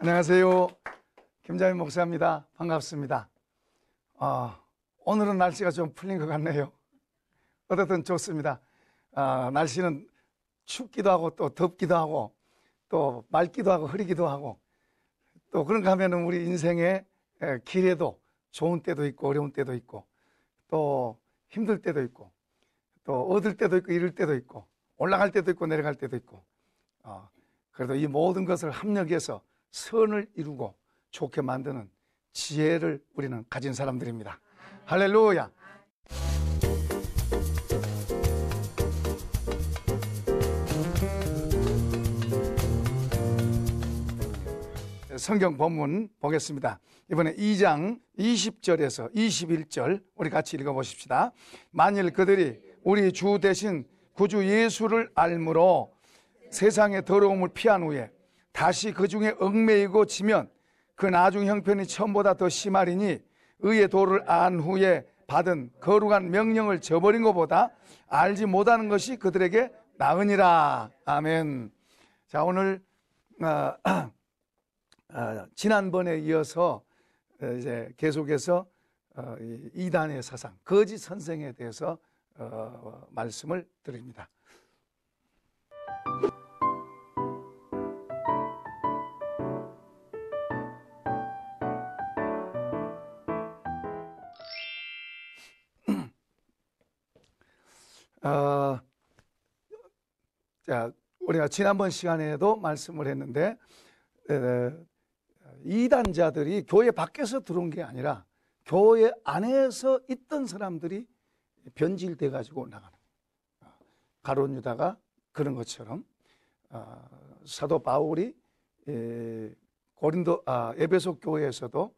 안녕하세요. 김장인 목사입니다. 반갑습니다. 오늘은 날씨가 좀 풀린 것 같네요. 어쨌든 좋습니다. 날씨는 춥기도 하고 또 덥기도 하고 또 맑기도 하고 흐리기도 하고 또 그런가 하면은 우리 인생의 길에도 좋은 때도 있고 어려운 때도 있고 또 힘들 때도 있고 또 얻을 때도 있고 잃을 때도 있고 올라갈 때도 있고 내려갈 때도 있고 그래도 이 모든 것을 합력해서 선을 이루고 좋게 만드는 지혜를 우리는 가진 사람들입니다. 할렐루야. 성경 본문 보겠습니다. 이번에 2장 20절에서 21절 우리 같이 읽어보십시다. 만일 그들이 우리 주 대신 구주 예수를 알므로 세상의 더러움을 피한 후에 다시 그 중에 얽매이고 지면 그 나중 형편이 처음보다 더 심하리니 의의 도를 안 후에 받은 거룩한 명령을 저버린 것보다 알지 못하는 것이 그들에게 나으니라. 아멘. 자, 오늘 지난번에 이어서 이제 계속해서 이단의 사상, 거짓 선생에 대해서 말씀을 드립니다. 자, 우리가 지난번 시간에도 말씀을 했는데 이단자들이 교회 밖에서 들어온 게 아니라 교회 안에서 있던 사람들이 변질돼 가지고 나가는 거예요. 가룟 유다가 그런 것처럼 사도 바울이 에베소 교회에서도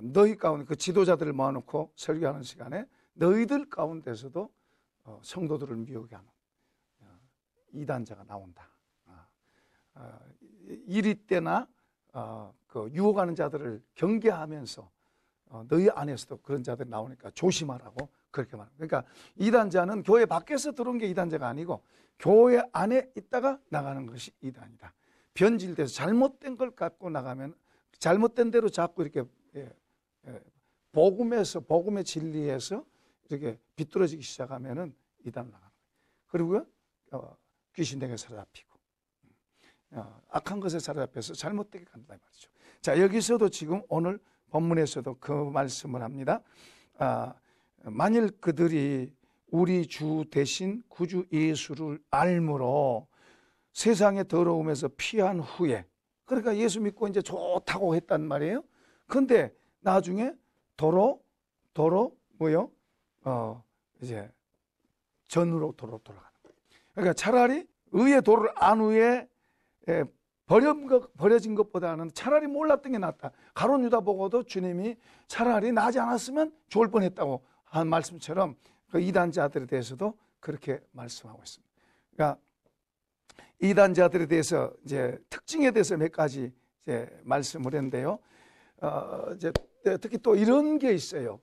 너희 가운데 그 지도자들을 모아놓고 설교하는 시간에 너희들 가운데서도 성도들을 미혹하는 이단자가 나온다. 이리 때나 그 유혹하는 자들을 경계하면서 너희 안에서도 그런 자들이 나오니까 조심하라고 그렇게 말합니다. 그러니까 이단자는 교회 밖에서 들어온 게 이단자가 아니고 교회 안에 있다가 나가는 것이 이단이다. 변질돼서 잘못된 걸 갖고 나가면 잘못된 대로 자꾸 이렇게 복음의 진리에서 이렇게 비뚤어지기 시작하면은 이단 나가는 거예요. 그리고 귀신에게 사로잡히고 악한 것에 사로잡혀서 잘못되게 간다 말이죠. 자, 여기서도 지금 오늘 본문에서도 그 말씀을 합니다. 만일 그들이 우리 주 대신 구주 예수를 알므로 세상의 더러움에서 피한 후에, 그러니까 예수 믿고 이제 좋다고 했단 말이에요. 근데 나중에 도로 뭐요? 이제 전으로 도로 돌아가는 거예요. 그러니까 차라리 의의 도를 안 후에 버려진 것보다는 차라리 몰랐던 게 낫다. 가룟 유다 보고도 주님이 차라리 나지 않았으면 좋을 뻔했다고 한 말씀처럼 그 이단자들에 대해서도 그렇게 말씀하고 있습니다. 그러니까 이단자들에 대해서 이제 특징에 대해서 몇 가지 이제 말씀을 했는데요. 이제 특히 또 이런 게 있어요.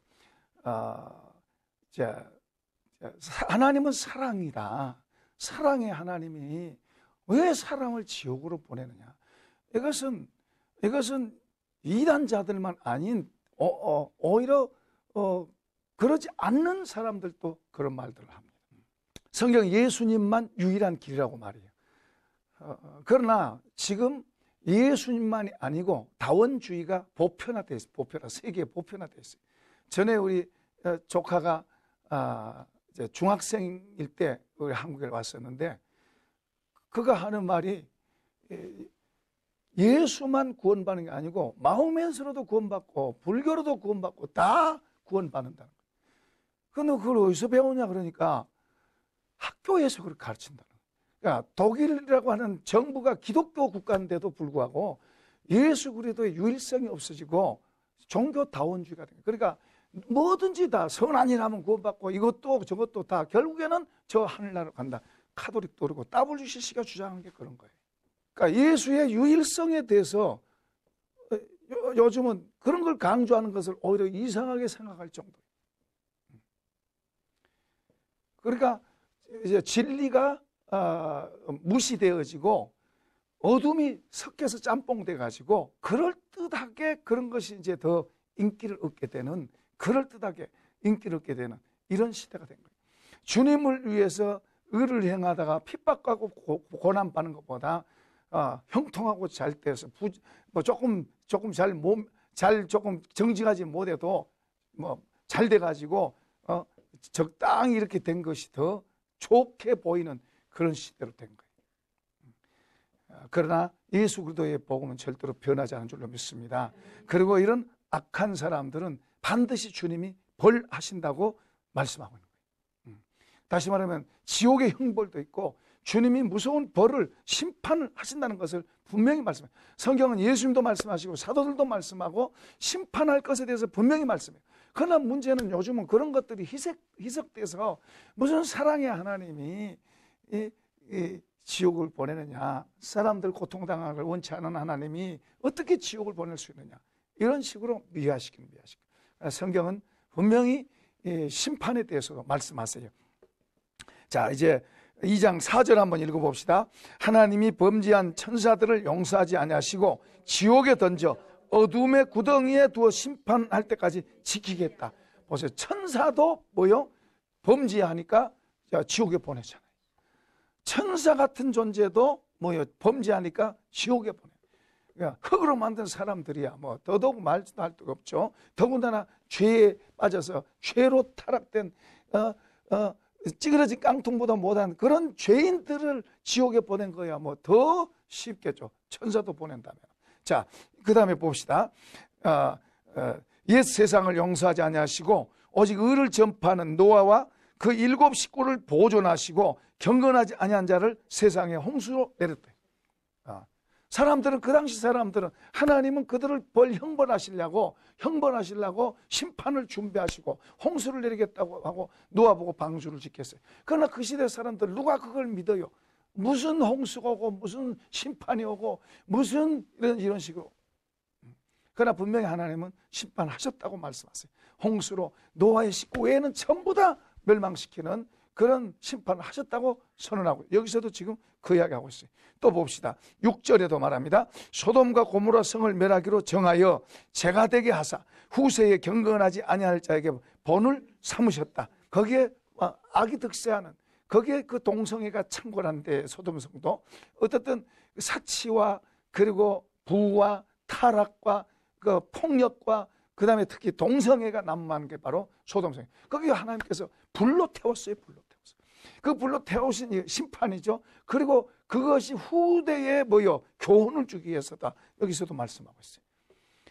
하나님은 사랑이다. 사랑의 하나님이 왜 사람을 지옥으로 보내느냐? 이것은 이단자들만 아닌 오히려 그러지 않는 사람들도 그런 말들을 합니다. 성경 예수님만 유일한 길이라고 말이에요. 그러나 지금 예수님만이 아니고 다원주의가 보편화되어 있어요. 세계에 보편화되어 있어요. 전에 우리 조카가 이제 중학생일 때 우리 한국에 왔었는데 그가 하는 말이 예수만 구원받는 게 아니고 마호메트로도 구원받고 불교로도 구원받고 다 구원받는다는 거예요. 근데 그걸 어디서 배우냐 그러니까 학교에서 그걸 가르친다는 거예요. 그러니까 독일이라고 하는 정부가 기독교 국가인데도 불구하고 예수 그리스도의 유일성이 없어지고 종교 다원주의가 된 거예요. 그러니까 뭐든지 다 선한 일 하면 구원받고 이것도 저것도 다 결국에는 저 하늘나라로 간다. 카톨릭도 그렇고 WCC가 주장하는 게 그런 거예요. 그러니까 예수의 유일성에 대해서 요즘은 그런 걸 강조하는 것을 오히려 이상하게 생각할 정도예요. 그러니까 이제 진리가 무시되어지고 어둠이 섞여서 짬뽕 돼가지고 그럴듯하게 그런 것이 이제 더 인기를 얻게 되는, 그럴듯하게 인기를 얻게 되는 이런 시대가 된 거예요. 주님을 위해서 의를 행하다가 핍박하고 고난받는 것보다 형통하고 잘 돼서 뭐 조금 잘 조금 정직하지 못해도 뭐 잘 돼가지고 적당히 이렇게 된 것이 더 좋게 보이는 그런 시대로 된 거예요. 그러나 예수 그리스도의 복음은 절대로 변하지 않은 줄로 믿습니다. 그리고 이런 악한 사람들은 반드시 주님이 벌하신다고 말씀하고 있는 거예요. 다시 말하면 지옥의 형벌도 있고 주님이 무서운 벌을, 심판을 하신다는 것을 분명히 말씀해요. 성경은 예수님도 말씀하시고 사도들도 말씀하고 심판할 것에 대해서 분명히 말씀해요. 그러나 문제는 요즘은 그런 것들이 희석돼서 무슨 사랑의 하나님이 이 지옥을 보내느냐, 사람들 고통당하기를 원치 않은 하나님이 어떻게 지옥을 보낼 수 있느냐, 이런 식으로 미화시키는. 성경은 분명히 심판에 대해서도 말씀하세요. 자, 이제 2장 4절 한번 읽어봅시다. 하나님이 범죄한 천사들을 용서하지 아니하시고 지옥에 던져 어둠의 구덩이에 두어 심판할 때까지 지키겠다. 보세요. 천사도 뭐요? 범죄하니까 지옥에 보내잖아요. 천사 같은 존재도 뭐요? 범죄하니까 지옥에 보내. 그러니까 흙으로 만든 사람들이야 뭐 더더욱 말도 할 데가 없죠. 더군다나 죄에 빠져서 죄로 타락된 찌그러진 깡통보다 못한 그런 죄인들을 지옥에 보낸 거야 뭐 더 쉽겠죠. 천사도 보낸다면. 자, 그 다음에 봅시다. 옛 세상을 용서하지 아니하시고 오직 의를 전파하는 노아와 그 7 식구를 보존하시고 경건하지 아니한 자를 세상에 홍수로 내렸다. 사람들은, 그 당시 사람들은 하나님은 그들을 형벌하시려고 심판을 준비하시고 홍수를 내리겠다고 하고 노아 보고 방주를 짓겠어요. 그러나 그 시대 사람들 누가 그걸 믿어요? 무슨 홍수가 오고 무슨 심판이 오고 무슨 이런 식으로. 그러나 분명히 하나님은 심판하셨다고 말씀하세요. 홍수로 노아의 식구 외에는 전부 다 멸망시키는 그런 심판을 하셨다고 선언하고, 여기서도 지금 그 이야기하고 있어요. 또 봅시다. 6절에도 말합니다. 소돔과 고모라 성을 멸하기로 정하여 재가 되게 하사 후세에 경건하지 아니할 자에게 본을 삼으셨다. 거기에 악이 득세하는, 거기에 그 동성애가 창궐한데 소돔 성도 어떻든 사치와 그리고 부와 타락과 그 폭력과 그 다음에 특히 동성애가 난무하는 게 바로 소돔성. 거기 하나님께서 불로 태웠어요. 그 불로 태우신 심판이죠. 그리고 그것이 후대에 교훈을 주기 위해서다. 여기서도 말씀하고 있어요.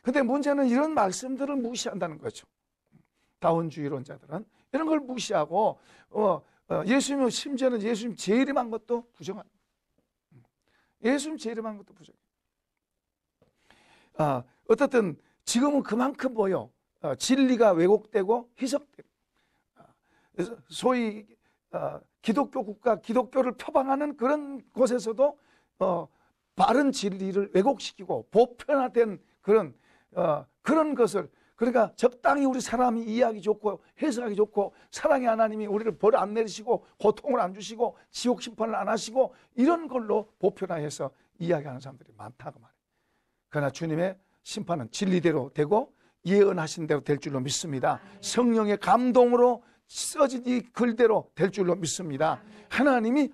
근데 문제는 이런 말씀들을 무시한다는 거죠. 다원주의론자들은 이런 걸 무시하고 예수님, 심지어는 예수님 재림한 것도 부정합니다. 예수님 재림한 것도 부정해요. 어떻든 지금은 그만큼 진리가 왜곡되고 희석되고, 소위 기독교 국가, 기독교를 표방하는 그런 곳에서도 바른 진리를 왜곡시키고 보편화된 그런 것을, 그러니까 적당히 우리 사람이 이해하기 좋고 해석하기 좋고 사랑의 하나님이 우리를 벌 안 내리시고 고통을 안 주시고 지옥 심판을 안 하시고 이런 걸로 보편화해서 이야기하는 사람들이 많다고 말해요. 그러나 주님의 심판은 진리대로 되고 예언하신 대로 될 줄로 믿습니다. 성령의 감동으로 써진 이 글대로 될 줄로 믿습니다. 하나님이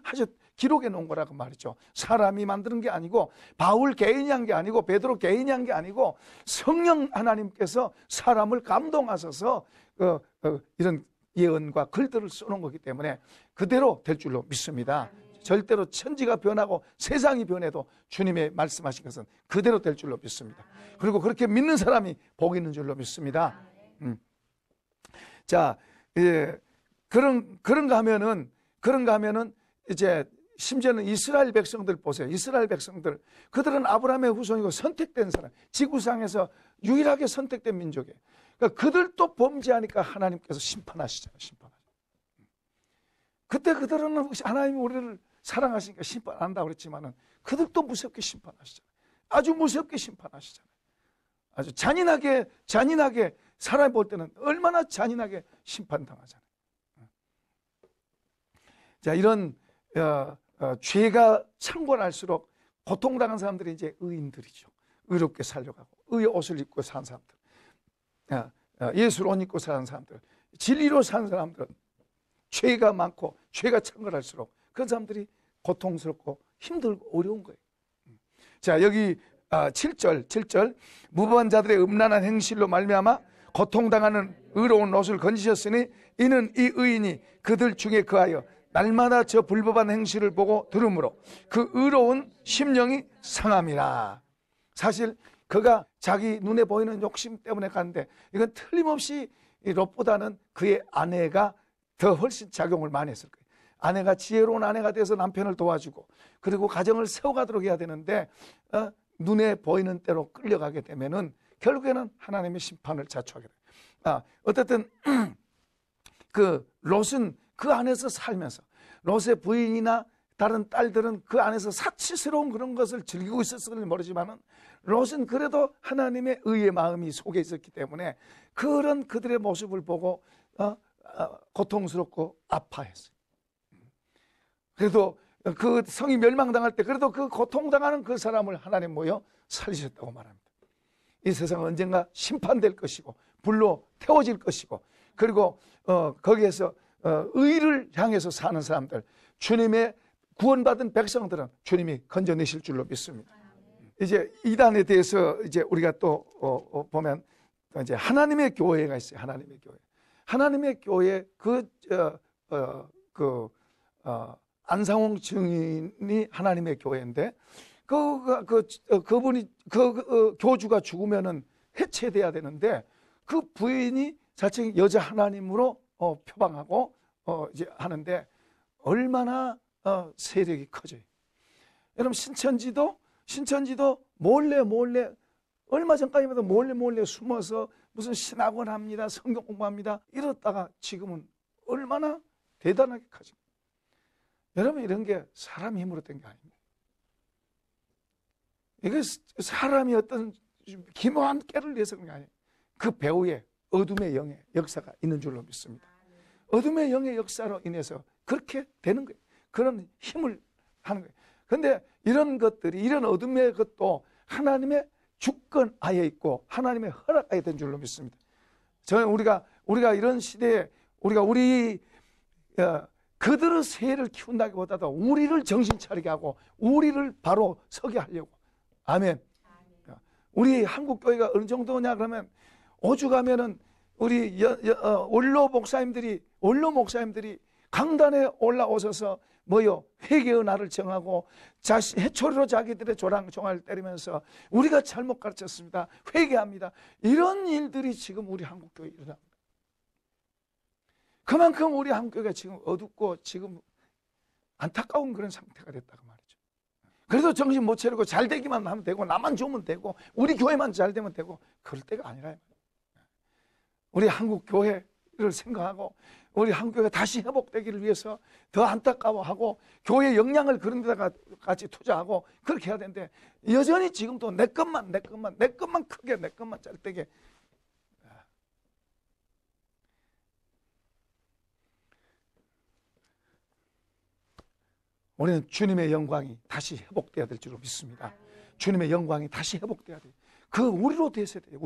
기록해 놓은 거라고 말이죠. 사람이 만드는 게 아니고 바울 개인이 한 게 아니고 베드로 개인이 한 게 아니고 성령 하나님께서 사람을 감동하셔서 이런 예언과 글들을 써놓은 거기 때문에 그대로 될 줄로 믿습니다. 절대로 천지가 변하고 세상이 변해도 주님의 말씀하신 것은 그대로 될 줄로 믿습니다. 그리고 그렇게 믿는 사람이 복 있는 줄로 믿습니다. 자, 그런가 하면은 이제 심지어는 이스라엘 백성들 보세요. 이스라엘 백성들, 그들은 아브라함의 후손이고 선택된 사람, 지구상에서 유일하게 선택된 민족이에요. 그러니까 그들도 범죄하니까 하나님께서 심판하시잖아요. 그때 그들은 하나님이 우리를 사랑하시니까 심판 안 한다고 그랬지만은 그들도 무섭게 심판하시잖아요. 아주 무섭게 심판하시잖아요. 아주 잔인하게 사람이 볼 때는 얼마나 잔인하게 심판당하잖아요. 자, 이런 죄가 창궐할수록 고통당한 사람들이 이제 의인들이죠. 의롭게 살려고 하고 의의 옷을 입고 산 사람들, 예수를 옷 입고 사는 사람들, 진리로 사는 사람들은 죄가 많고 죄가 창궐할수록 그런 사람들이 고통스럽고 힘들고 어려운 거예요. 자, 여기 7절 무법한 자들의 음란한 행실로 말미암아 고통당하는 의로운 옷을 건지셨으니 이는 이 의인이 그들 중에 거하여 날마다 저 불법한 행실을 보고 들으므로 그 의로운 심령이 상함이라. 사실 그가 자기 눈에 보이는 욕심 때문에 갔는데 이건 틀림없이 롯보다는 그의 아내가 더 훨씬 작용을 많이 했을 거예요. 아내가 지혜로운 아내가 돼서 남편을 도와주고 그리고 가정을 세워가도록 해야 되는데 눈에 보이는 대로 끌려가게 되면은 결국에는 하나님의 심판을 자초하게 돼요. 어쨌든 그 롯은 그 안에서 살면서 롯의 부인이나 다른 딸들은 그 안에서 사치스러운 그런 것을 즐기고 있었을지 모르지만은 롯은 그래도 하나님의 의의 마음이 속에 있었기 때문에 그런 그들의 모습을 보고 고통스럽고 아파했어요. 그래도 그 성이 멸망당할 때 그래도 그 고통당하는 그 사람을 하나님 모여 살리셨다고 말합니다. 이 세상은 언젠가 심판될 것이고 불로 태워질 것이고 그리고 거기에서 의를 향해서 사는 사람들, 주님의 구원받은 백성들은 주님이 건져내실 줄로 믿습니다. 이제 이단에 대해서 이제 우리가 또 보면 이제 하나님의 교회가 있어요. 하나님의 교회. 하나님의 교회 안상홍 증인이 하나님의 교회인데 그분이 교주가 죽으면은 해체돼야 되는데 그 부인이 자칭 여자 하나님으로 표방하고 이제 하는데 얼마나 세력이 커져요. 여러분 신천지도 몰래 얼마 전까지만 해도 몰래 숨어서 무슨 신학원 합니다, 성경 공부합니다 이러다가 지금은 얼마나 대단하게 커집니다. 여러분 이런 게 사람 힘으로 된 게 아닙니다. 이게 사람이 어떤 기묘한 깨를 내서 그런 게 아니에요. 그 배후에 어둠의 영의 역사가 있는 줄로 믿습니다. 어둠의 영의 역사로 인해서 그렇게 되는 거예요. 그런 힘을 하는 거예요. 그런데 이런 것들이 이런 어둠의 것도 하나님의 주권 아예 있고 하나님의 허락 아예 된 줄로 믿습니다. 저는 우리가 이런 시대에 우리 그들의 세를 키운다기보다도 우리를 정신 차리게 하고 우리를 바로 서게 하려고. 아멘. 우리 한국 교회가 어느 정도냐 그러면 오죽하면은 우리 원로 목사님들이 강단에 올라오셔서 회개의 날을 정하고 해초리로 자기들의 종아리를 때리면서 우리가 잘못 가르쳤습니다. 회개합니다. 이런 일들이 지금 우리 한국 교회에 일어납니다. 그만큼 우리 한국 교회가 지금 어둡고 지금 안타까운 그런 상태가 됐다고 말이죠. 그래도 정신 못 차리고 잘 되기만 하면 되고 나만 좋으면 되고 우리 교회만 잘 되면 되고 그럴 때가 아니라 우리 한국 교회를 생각하고 우리 한국 교회가 다시 회복되기를 위해서 더 안타까워하고 교회 역량을 그런 데다가 같이 투자하고 그렇게 해야 되는데 여전히 지금도 내 것만 크게 내 것만 짧게 우리는 주님의 영광이 다시 회복돼야 될 줄로 믿습니다. 주님의 영광이 다시 회복돼야 돼요. 우리로 되셔야 돼요.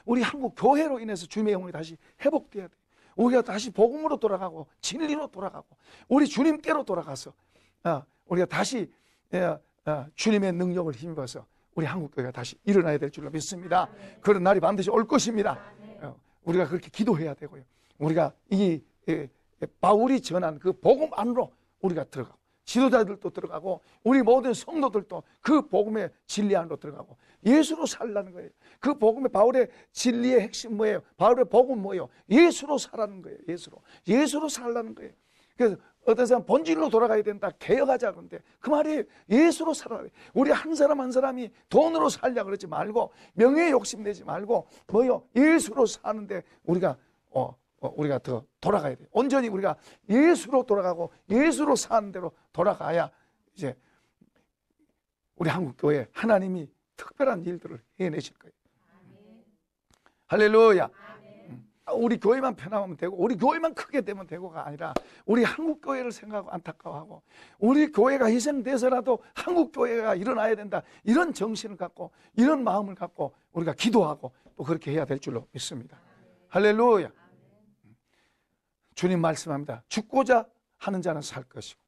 우리 한국 교회로 인해서 주님의 영광이 다시 회복돼야 돼요. 우리가 다시 복음으로 돌아가고 진리로 돌아가고 우리 주님께로 돌아가서 우리가 다시 주님의 능력을 힘입어서 우리 한국 교회가 다시 일어나야 될 줄로 믿습니다. 그런 날이 반드시 올 것입니다. 우리가 그렇게 기도해야 되고요. 우리가 이 바울이 전한 그 복음 안으로 우리가 들어가고 지도자들도 들어가고 우리 모든 성도들도 그 복음의 진리 안으로 들어가고 예수로 살라는 거예요. 그 복음의 바울의 진리의 핵심 뭐예요? 바울의 복음 뭐예요? 예수로 살라는 거예요. 예수로 살라는 거예요. 그래서 어떤 사람 본질로 돌아가야 된다. 개혁하자 그런데 그 말이 예수로 살아야 돼. 우리 한 사람 한 사람이 돈으로 살려 그러지 말고 명예에 욕심내지 말고 예수로 사는데 우리가 더 돌아가야 돼요. 온전히 우리가 예수로 돌아가고 예수로 사는 대로 돌아가야 이제 우리 한국 교회 하나님이 특별한 일들을 해내실 거예요. 할렐루야. 우리 교회만 편하면 되고 우리 교회만 크게 되면 되고가 아니라 우리 한국 교회를 생각하고 안타까워하고 우리 교회가 희생돼서라도 한국 교회가 일어나야 된다, 이런 정신을 갖고 이런 마음을 갖고 우리가 기도하고 또 그렇게 해야 될 줄로 믿습니다. 할렐루야. 주님 말씀합니다. 죽고자 하는 자는 살 것이고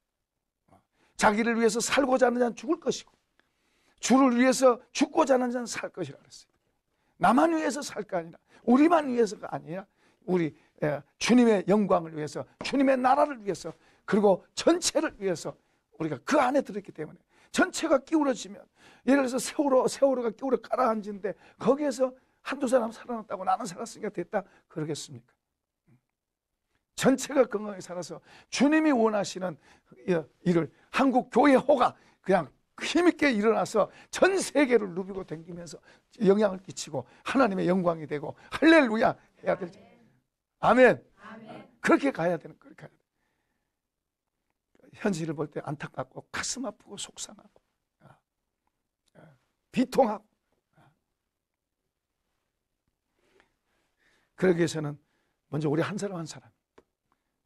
자기를 위해서 살고자 하는 자는 죽을 것이고 주를 위해서 죽고자 하는 자는 살 것이라 그랬어요. 나만 위해서 살 거 아니라, 우리만 위해서가 아니라 우리 주님의 영광을 위해서, 주님의 나라를 위해서, 그리고 전체를 위해서 우리가 그 안에 들었기 때문에 전체가 기울어지면, 예를 들어서 세월호가 기울어 가라앉는데 거기에서 한두 사람 살아났다고 나는 살았으니까 됐다 그러겠습니까? 전체가 건강하게 살아서 주님이 원하시는 일을 한국 교회 호가 그냥 힘있게 일어나서 전 세계를 누비고 다니면서 영향을 끼치고 하나님의 영광이 되고 할렐루야 해야 되죠. 아멘. 그렇게 가야 되는 거예요. 현실을 볼 때 안타깝고 가슴 아프고 속상하고 비통하고, 그러기 위해서는 먼저 우리 한 사람 한 사람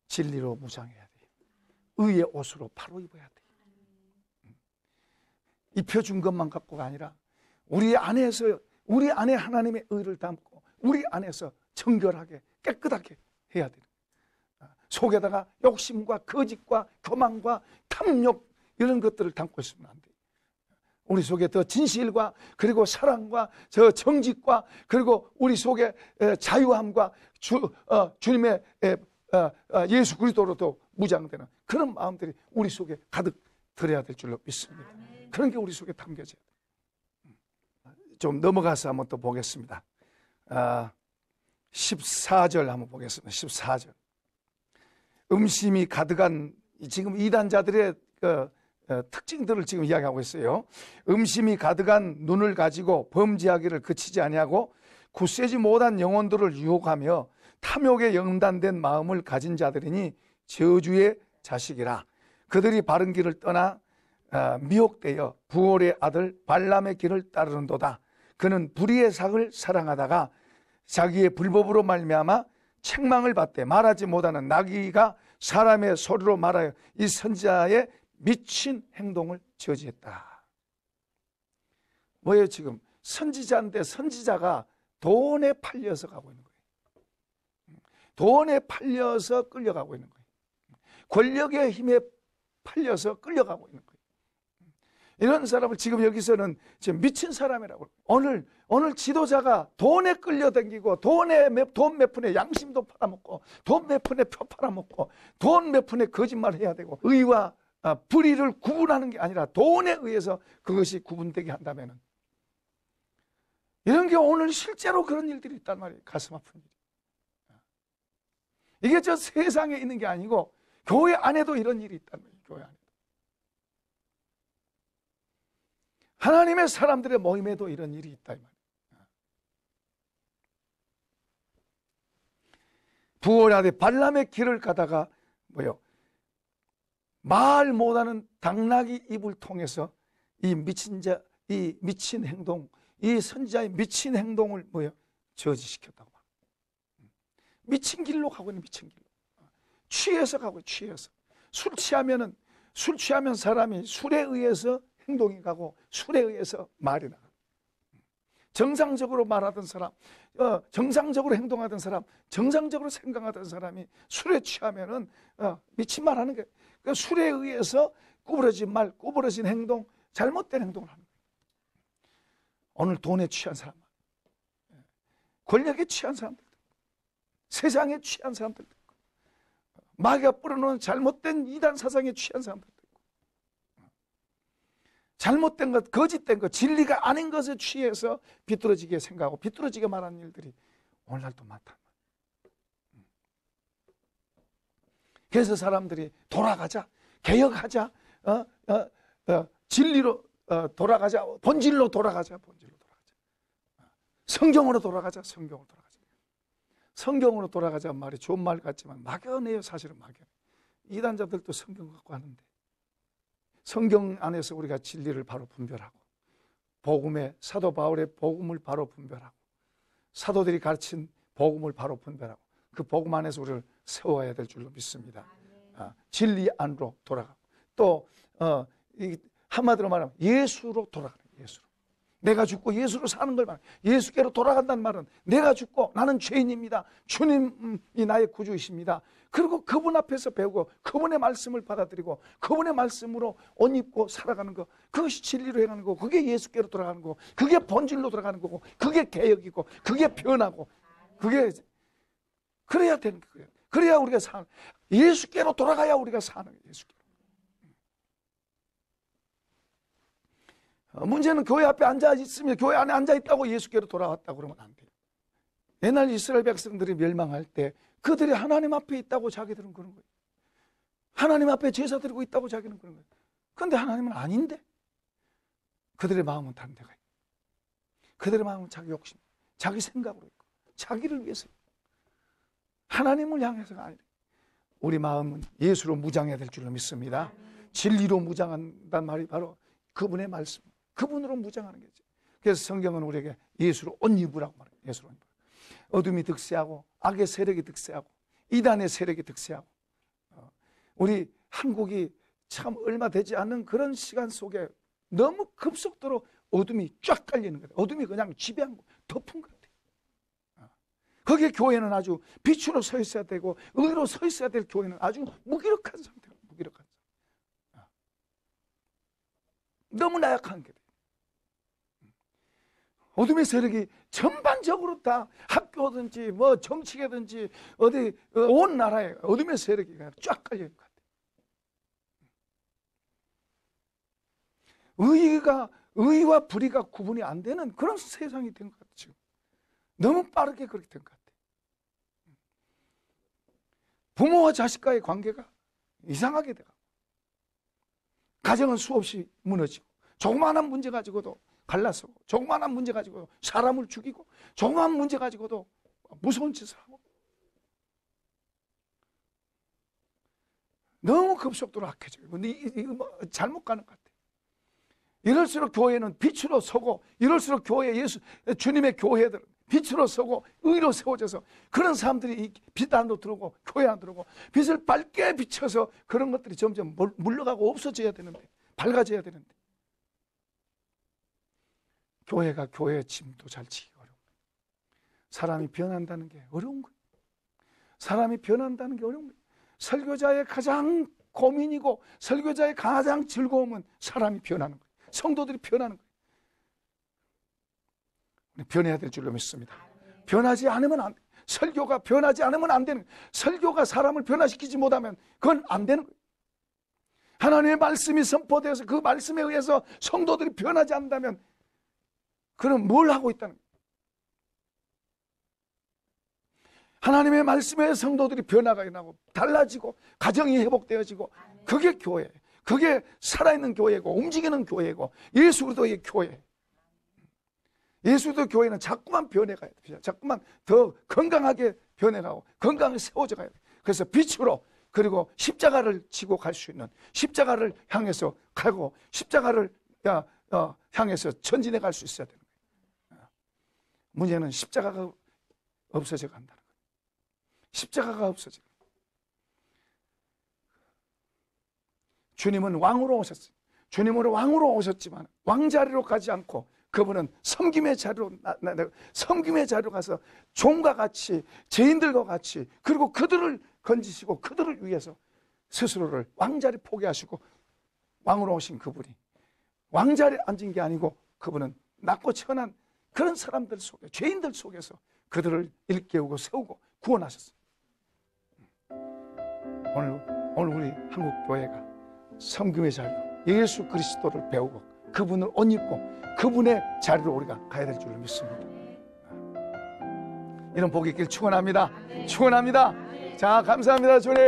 진리로 무장해야 돼요. 의의 옷으로 바로 입어야 돼요. 입혀준 것만 갖고가 아니라 우리 안에 하나님의 의를 담고 우리 안에서 정결하게 깨끗하게 해야 돼요. 속에다가 욕심과 거짓과 교만과 탐욕 이런 것들을 담고 있으면 안 돼요. 우리 속에 더 진실과 그리고 사랑과 저 정직과 그리고 우리 속에 자유함과 주님의 예수 그리스도로도 무장되는 그런 마음들이 우리 속에 가득 들어야 될 줄로 믿습니다. 그런 게 우리 속에 담겨져야 돼요. 좀 넘어가서 한번 또 보겠습니다. 14절 한번 보겠습니다. 14절. 음심이 가득한, 지금 이단자들의 특징들을 지금 이야기하고 있어요. 음심이 가득한 눈을 가지고 범죄하기를 그치지 아니하고 굳세지 못한 영혼들을 유혹하며 탐욕에 연단된 마음을 가진 자들이니 저주의 자식이라. 그들이 바른 길을 떠나 미혹되어 부올의 아들 발람의 길을 따르는도다. 그는 불의의 삭을 사랑하다가 자기의 불법으로 말미암아 책망을 받되 말하지 못하는 나귀가 사람의 소리로 말하여 이 선지자의 미친 행동을 저지했다. 뭐예요? 지금 선지자인데 선지자가 돈에 팔려서 가고 있는 거예요. 돈에 팔려서 끌려가고 있는 거예요. 권력의 힘에 팔려서 끌려가고 있는 거예요. 이런 사람을 지금 여기서는 지금 미친 사람이라고. 오늘 지도자가 돈에 끌려다니고 돈 몇 푼에 양심도 팔아먹고 돈 몇 푼에 표 팔아먹고 돈 몇 푼에 거짓말 해야 되고 의와 불의를 구분하는 게 아니라 돈에 의해서 그것이 구분되게 한다면은, 이런 게 오늘 실제로 그런 일들이 있단 말이에요. 가슴 아픈 일이. 이게 저 세상에 있는 게 아니고 교회 안에도 이런 일이 있단 말이에요. 교회 안에. 하나님의 사람들의 모임에도 이런 일이 있다 이 말이에요. 부올의 아들 발람의 길을 가다가 말 못하는 당나귀 입을 통해서 이 미친 행동, 이 선지자의 미친 행동을 저지시켰다고. 미친 길로 가고 있는 미친 길로. 취해서 가고 취해서. 술 취하면 사람이 술에 의해서 행동이 가고 술에 의해서 말이 나가. 정상적으로 말하던 사람, 정상적으로 행동하던 사람, 정상적으로 생각하던 사람이 술에 취하면은 미친 말 하는 게, 그러니까 술에 의해서 구부러진 말, 구부러진 행동, 잘못된 행동을 하는 거예요. 오늘 돈에 취한 사람, 권력에 취한 사람들, 세상에 취한 사람들, 마귀가 뿌려놓은 잘못된 이단 사상에 취한 사람들, 잘못된 것, 거짓된 것, 진리가 아닌 것에 취해서 비뚤어지게 생각하고 비뚤어지게 말하는 일들이 오늘날도 많다. 그래서 사람들이 돌아가자, 개혁하자, 진리로 돌아가자, 본질로 돌아가자, 성경으로 돌아가자, 성경으로 돌아가자 말이 좋은 말 같지만 막연해요. 사실은 막연. 이단자들도 성경 갖고 하는데, 성경 안에서 우리가 진리를 바로 분별하고 복음의, 사도 바울의 복음을 바로 분별하고 사도들이 가르친 복음을 바로 분별하고 그 복음 안에서 우리를 세워야 될 줄로 믿습니다. 진리 안으로 돌아가고 또 한마디로 말하면 예수로 돌아가는 거예요. 예수로. 내가 죽고 예수로 사는 걸 말해요. 예수께로 돌아간다는 말은 내가 죽고 나는 죄인입니다. 주님이 나의 구주이십니다. 그리고 그분 앞에서 배우고 그분의 말씀을 받아들이고 그분의 말씀으로 옷 입고 살아가는 거, 그것이 진리로 행하는 거고, 그게 예수께로 돌아가는 거고, 그게 본질로 돌아가는 거고, 그게 개혁이고, 그게 변하고, 그게 그래야 되는 거예요. 그래야 우리가 사는, 예수께로 돌아가야 우리가 사는 거예요. 예수께로. 문제는 교회 앞에 앉아 있으면, 교회 안에 앉아 있다고 예수께로 돌아왔다고 그러면 안 돼요. 옛날 이스라엘 백성들이 멸망할 때 그들이 하나님 앞에 있다고 자기들은 그런 거예요. 하나님 앞에 제사 드리고 있다고 자기는 그런 거예요. 그런데 하나님은 아닌데 그들의 마음은 다른 데가 있고, 그들의 마음은 자기 욕심, 자기 생각으로 있고, 자기를 위해서, 하나님을 향해서가 아니라 우리 마음은 예수로 무장해야 될 줄로 믿습니다. 진리로 무장한다는 말이 바로 그분의 말씀, 그분으로 무장하는 거죠. 그래서 성경은 우리에게 예수로 옷 입으라고 말해요. 예수로 옷 입으라. 어둠이 득세하고 악의 세력이 득세하고 이단의 세력이 득세하고, 우리 한국이 참 얼마 되지 않는 그런 시간 속에 너무 급속도로 어둠이 쫙 깔리는 거예요. 어둠이 그냥 지배한 거, 덮은 것 같아요. 거기에 교회는 아주 빛으로 서 있어야 되고 의로 서 있어야 될 교회는 아주 무기력한 상태예요. 무기력한 상태. 너무 나약한 게 돼요. 어둠의 세력이 전반적으로 다 학교든지 뭐 정치계든지 어디 온 나라에 어둠의 세력이 쫙 깔려 있는 것 같아요. 의와 불의가 구분이 안 되는 그런 세상이 된 것 같아요. 지금 너무 빠르게 그렇게 된 것 같아요. 부모와 자식과의 관계가 이상하게 돼가고, 가정은 수없이 무너지고, 조그마한 문제 가지고도 갈라서고, 조그마한 문제 가지고 사람을 죽이고, 조그마한 문제 가지고도 무서운 짓을 하고, 너무 급속도로 악해져요. 근데 이거 뭐 잘못 가는 것 같아요. 이럴수록 교회는 빛으로 서고, 이럴수록 교회, 주님의 교회들은 빛으로 서고 의로 세워져서 그런 사람들이 빛 안으로 들어오고 교회 안으로 들어오고 빛을 밝게 비춰서 그런 것들이 점점 물러가고 없어져야 되는데, 밝아져야 되는데, 교회가 교회의 짐도 잘 지기 어려운 거예요. 사람이 변한다는 게 어려운 거예요. 사람이 변한다는 게 어려운 거예요. 설교자의 가장 고민이고 설교자의 가장 즐거움은 사람이 변하는 거예요. 성도들이 변하는 거예요. 변해야 될 줄로 믿습니다. 변하지 않으면 안 돼요. 설교가 변하지 않으면 안 되는 거예요. 설교가 사람을 변화시키지 못하면 그건 안 되는 거예요. 하나님의 말씀이 선포되어서 그 말씀에 의해서 성도들이 변하지 않는다면 그럼 뭘 하고 있다는 거예요? 하나님의 말씀에 성도들이 변화가 일어나고 달라지고 가정이 회복되어지고, 그게 교회예요. 그게 살아있는 교회고 움직이는 교회고 예수 그리스도의 교회. 예수 그리스도 교회는 자꾸만 변해가야 돼요. 자꾸만 더 건강하게 변해가고 건강하게 세워져 가야 돼요. 그래서 빛으로, 그리고 십자가를 지고 갈 수 있는, 십자가를 향해서 가고 십자가를 향해서 전진해 갈 수 있어야 되는 거예요. 문제는 십자가가 없어져 간다는 거예요. 십자가가 없어져. 주님은 왕으로 오셨어요. 주님은 왕으로 오셨지만 왕자리로 가지 않고 그분은 섬김의 자리로 가서 종과 같이, 죄인들과 같이, 그리고 그들을 건지시고 그들을 위해서 스스로를 왕자리 포기하시고 왕으로 오신 그분이 왕자리에 앉은 게 아니고, 그분은 낮고 천한 그런 사람들 속에, 죄인들 속에서 그들을 일깨우고 세우고 구원하셨어요. 오늘 우리 한국교회가 섬김의 자리로 예수 그리스도를 배우고 그분을 옷 입고 그분의 자리로 우리가 가야 될 줄을 믿습니다. 이런 복이 있길 축원합니다. 축원합니다. 자, 감사합니다, 주님.